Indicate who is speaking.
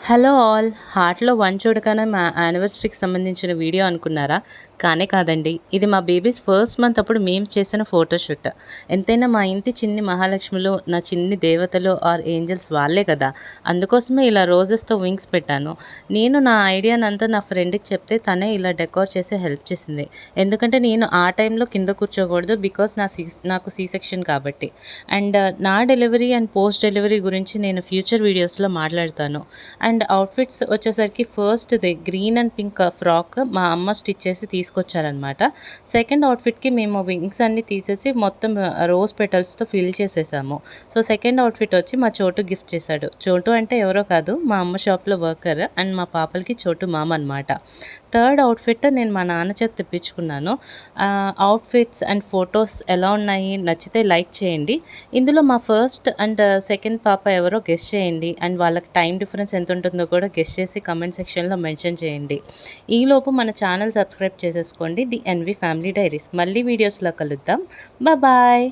Speaker 1: Hello all! హార్ట్‌లో one చూడగానే మా యానివర్సరీకి సంబంధించిన వీడియో అనుకున్నారా? కానే కాదండి. ఇది మా బేబీస్ ఫస్ట్ మంత్ అప్పుడు మేము చేసిన ఫోటోషూట్. ఎంతైనా మా ఇంటి చిన్ని మహాలక్ష్ములు, నా చిన్ని దేవతలు ఆర్ ఏంజెల్స్ వాళ్ళే కదా! అందుకోసమే ఇలా రోజెస్‌తో వింగ్స్ పెట్టాను. నేను నా ఐడియానంతా నా ఫ్రెండ్‌కి చెప్తే తనే ఇలా డెకోర్ చేసి హెల్ప్ చేసింది. ఎందుకంటే నేను ఆ టైంలో కింద కూర్చోకూడదు. బికాజ్ నాకు సి సెక్షన్ కాబట్టి. అండ్ నా డెలివరీ అండ్ పోస్ట్ డెలివరీ గురించి నేను ఫ్యూచర్ వీడియోస్‌లో మాట్లాడతాను. అండ్ అవుట్‌ఫిట్స్ వచ్చేసరికి ఫస్ట్‌ది గ్రీన్ అండ్ పింక్ ఫ్రాక్ మా అమ్మ స్టిచ్ చేసి తీసుకొచ్చారనమాట. సెకండ్ అవుట్‌ఫిట్‌కి మేము వింగ్స్ అన్నీ తీసేసి మొత్తం రోజ్ పెటల్స్‌తో ఫిల్ చేసేసాము. సో, సెకండ్ అవుట్‌ఫిట్ వచ్చి మా చోటు గిఫ్ట్ చేశాడు. చోటు అంటే ఎవరో కాదు, మా అమ్మ షాప్‌లో వర్కర్ అండ్ మా పాపలకి చోటు మామ అనమాట. థర్డ్ అవుట్‌ఫిట్ నేను మా నాన్న చేత తెప్పించుకున్నాను. అవుట్‌ఫిట్స్ అండ్ ఫొటోస్ ఎలా ఉన్నాయి? నచ్చితే లైక్ చేయండి. ఇందులో మా ఫస్ట్ అండ్ సెకండ్ పాప ఎవరో గెస్ చేయండి. అండ్ వాళ్ళకి టైం డిఫరెన్స్ ఎంతుంటుందో కూడా గెస్ చేసి కామెంట్ సెక్షన్‌లో మెన్షన్ చేయండి. ఈలోపు మన ఛానల్ సబ్స్క్రైబ్ చేసేసుకోండి. The NV family diaries. మళ్ళీ వీడియోస్‌లో కలుద్దాం. బాయ్.